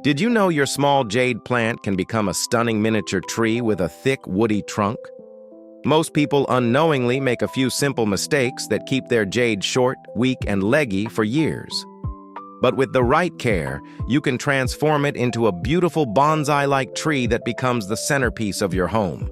Did you know your small jade plant can become a stunning miniature tree with a thick, woody trunk? Most people unknowingly make a few simple mistakes that keep their jade short, weak, and leggy for years. But with the right care, you can transform it into a beautiful bonsai-like tree that becomes the centerpiece of your home.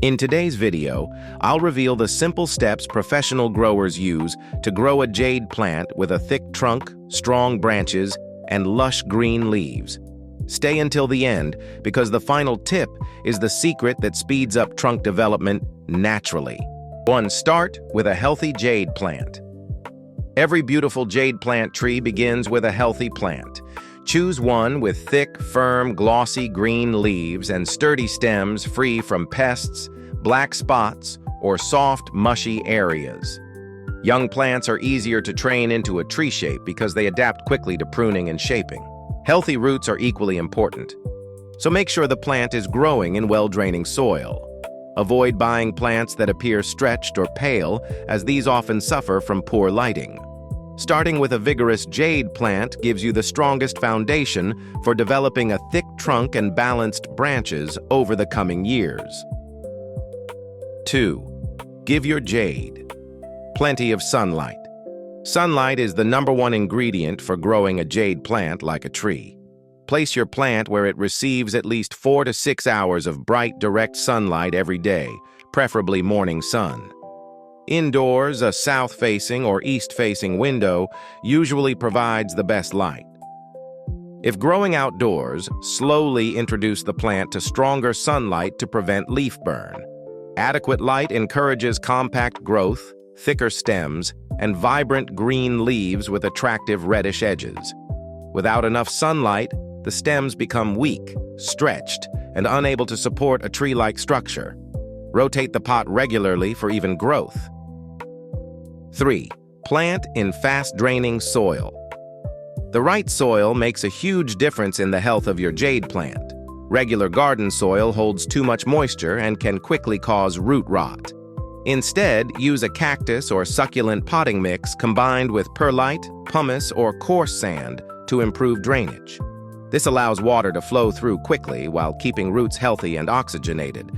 In today's video, I'll reveal the simple steps professional growers use to grow a jade plant with a thick trunk, strong branches, and lush green leaves. Stay until the end because the final tip is the secret that speeds up trunk development naturally. 1. Start with a healthy jade plant. Every beautiful jade plant tree begins with a healthy plant. Choose one with thick, firm, glossy green leaves and sturdy stems free from pests, black spots, or soft, mushy areas. Young plants are easier to train into a tree shape because they adapt quickly to pruning and shaping. Healthy roots are equally important, so make sure the plant is growing in well-draining soil. Avoid buying plants that appear stretched or pale, as these often suffer from poor lighting. Starting with a vigorous jade plant gives you the strongest foundation for developing a thick trunk and balanced branches over the coming years. 2. Give your jade plenty of sunlight. Sunlight is the #1 ingredient for growing a jade plant like a tree. Place your plant where it receives at least 4 to 6 hours of bright, direct sunlight every day, preferably morning sun. Indoors, a south-facing or east-facing window usually provides the best light. If growing outdoors, slowly introduce the plant to stronger sunlight to prevent leaf burn. Adequate light encourages compact growth, thicker stems, and vibrant green leaves with attractive reddish edges. Without enough sunlight, the stems become weak, stretched, and unable to support a tree-like structure. Rotate the pot regularly for even growth. 3. Plant in fast-draining soil. The right soil makes a huge difference in the health of your jade plant. Regular garden soil holds too much moisture and can quickly cause root rot. Instead, use a cactus or succulent potting mix combined with perlite, pumice, or coarse sand to improve drainage. This allows water to flow through quickly while keeping roots healthy and oxygenated.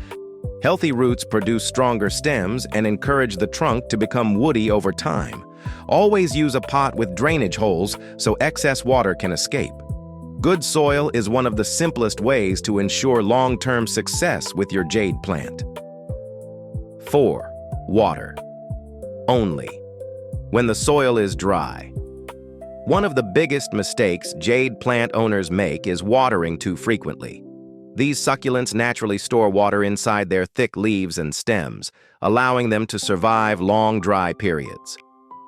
Healthy roots produce stronger stems and encourage the trunk to become woody over time. Always use a pot with drainage holes so excess water can escape. Good soil is one of the simplest ways to ensure long-term success with your jade plant. 4. Water. Only when the soil is dry. One of the biggest mistakes jade plant owners make is watering too frequently. These succulents naturally store water inside their thick leaves and stems, allowing them to survive long dry periods.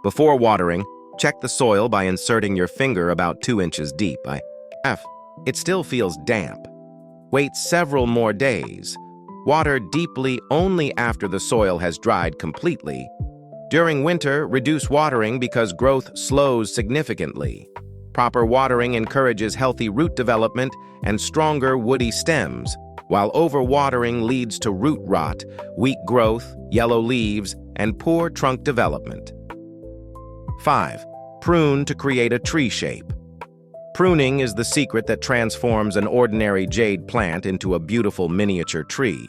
Before watering, check the soil by inserting your finger about 2 inches deep. If it still feels damp, wait several more days. Water deeply only after the soil has dried completely. During winter, reduce watering because growth slows significantly. Proper watering encourages healthy root development and stronger woody stems, while overwatering leads to root rot, weak growth, yellow leaves, and poor trunk development. 5. Prune to create a tree shape. Pruning is the secret that transforms an ordinary jade plant into a beautiful miniature tree.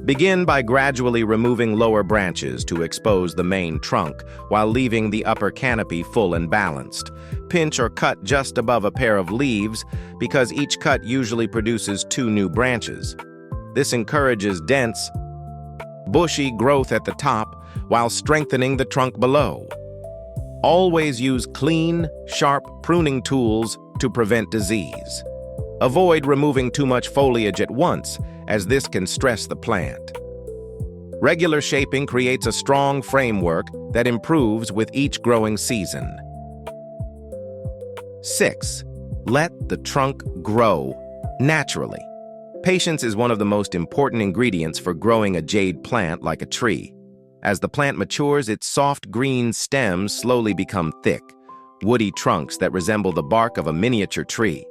Begin by gradually removing lower branches to expose the main trunk, while leaving the upper canopy full and balanced. Pinch or cut just above a pair of leaves because each cut usually produces 2 new branches. This encourages dense, bushy growth at the top while strengthening the trunk below. Always use clean, sharp pruning tools to prevent disease. Avoid removing too much foliage at once, as this can stress the plant. Regular shaping creates a strong framework that improves with each growing season. 6. Let the trunk grow naturally. Patience is one of the most important ingredients for growing a jade plant like a tree. As the plant matures, its soft green stems slowly become thick, woody trunks that resemble the bark of a miniature tree.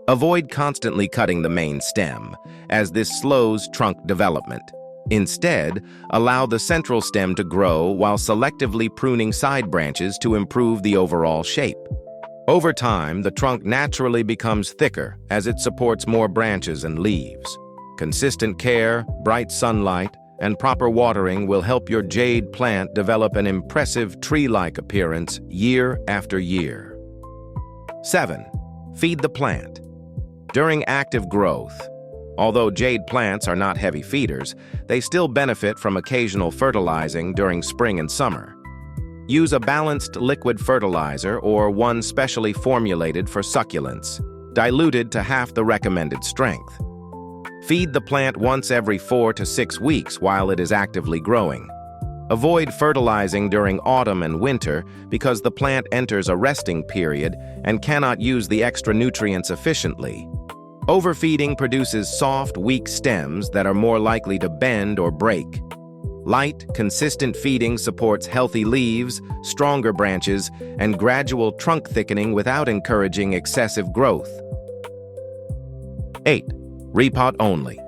Avoid constantly cutting the main stem, as this slows trunk development. Instead, allow the central stem to grow while selectively pruning side branches to improve the overall shape. Over time, the trunk naturally becomes thicker as it supports more branches and leaves. Consistent care, bright sunlight, and proper watering will help your jade plant develop an impressive tree-like appearance year after year. 7. Feed the plant. During active growth, although jade plants are not heavy feeders, they still benefit from occasional fertilizing during spring and summer. Use a balanced liquid fertilizer or one specially formulated for succulents, diluted to half the recommended strength. Feed the plant once every 4 to 6 weeks while it is actively growing. Avoid fertilizing during autumn and winter because the plant enters a resting period and cannot use the extra nutrients efficiently. Overfeeding produces soft, weak stems that are more likely to bend or break. Light, consistent feeding supports healthy leaves, stronger branches, and gradual trunk thickening without encouraging excessive growth. 8. Repot only.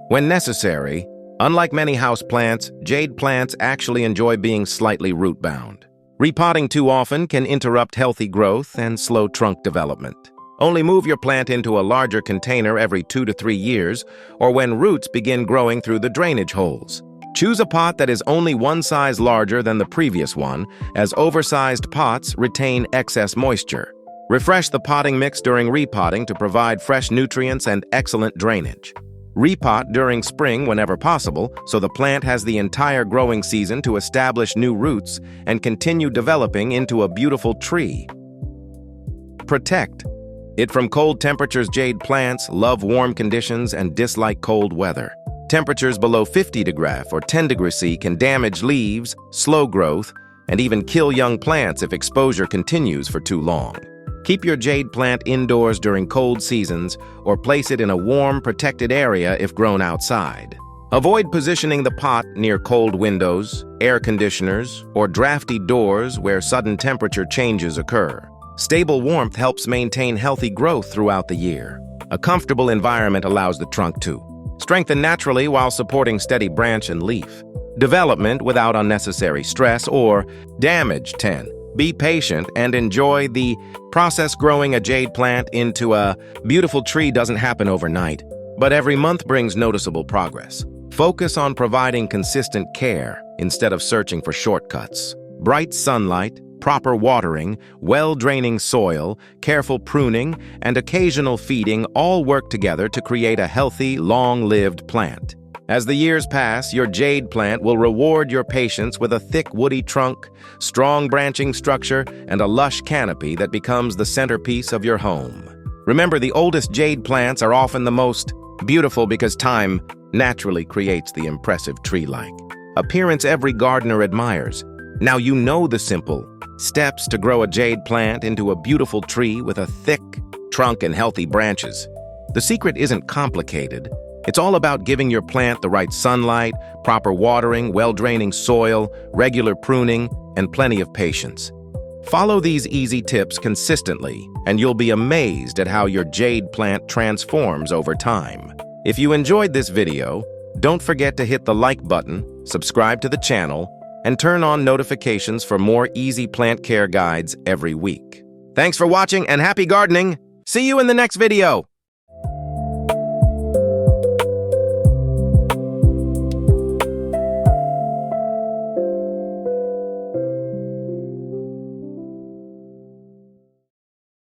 When necessary, unlike many houseplants, jade plants actually enjoy being slightly root-bound. Repotting too often can interrupt healthy growth and slow trunk development. Only move your plant into a larger container every 2 to 3 years or when roots begin growing through the drainage holes. Choose a pot that is only one size larger than the previous one, as oversized pots retain excess moisture. Refresh the potting mix during repotting to provide fresh nutrients and excellent drainage. Repot during spring whenever possible, so the plant has the entire growing season to establish new roots and continue developing into a beautiful tree. Protect it from cold temperatures. Jade plants love warm conditions and dislike cold weather. Temperatures below 50 degrees or 10 degrees C can damage leaves, slow growth, and even kill young plants if exposure continues for too long. Keep your jade plant indoors during cold seasons or place it in a warm, protected area if grown outside. Avoid positioning the pot near cold windows, air conditioners, or drafty doors where sudden temperature changes occur. Stable warmth helps maintain healthy growth throughout the year. A comfortable environment allows the trunk to strengthen naturally while supporting steady branch and leaf development without unnecessary stress or damage. 10. Be patient and enjoy the process. Growing a jade plant into a beautiful tree doesn't happen overnight, but every month brings noticeable progress. Focus on providing consistent care instead of searching for shortcuts. Bright sunlight, proper watering, well-draining soil, careful pruning, and occasional feeding all work together to create a healthy, long-lived plant. As the years pass, your jade plant will reward your patience with a thick, woody trunk, strong branching structure, and a lush canopy that becomes the centerpiece of your home. Remember, the oldest jade plants are often the most beautiful because time naturally creates the impressive tree-like appearance every gardener admires. Now you know the simple steps to grow a jade plant into a beautiful tree with a thick trunk and healthy branches. The secret isn't complicated. It's all about giving your plant the right sunlight, proper watering, well-draining soil, regular pruning, and plenty of patience. Follow these easy tips consistently, and you'll be amazed at how your jade plant transforms over time. If you enjoyed this video, don't forget to hit the like button, subscribe to the channel, and turn on notifications for more easy plant care guides every week. Thanks for watching and happy gardening! See you in the next video!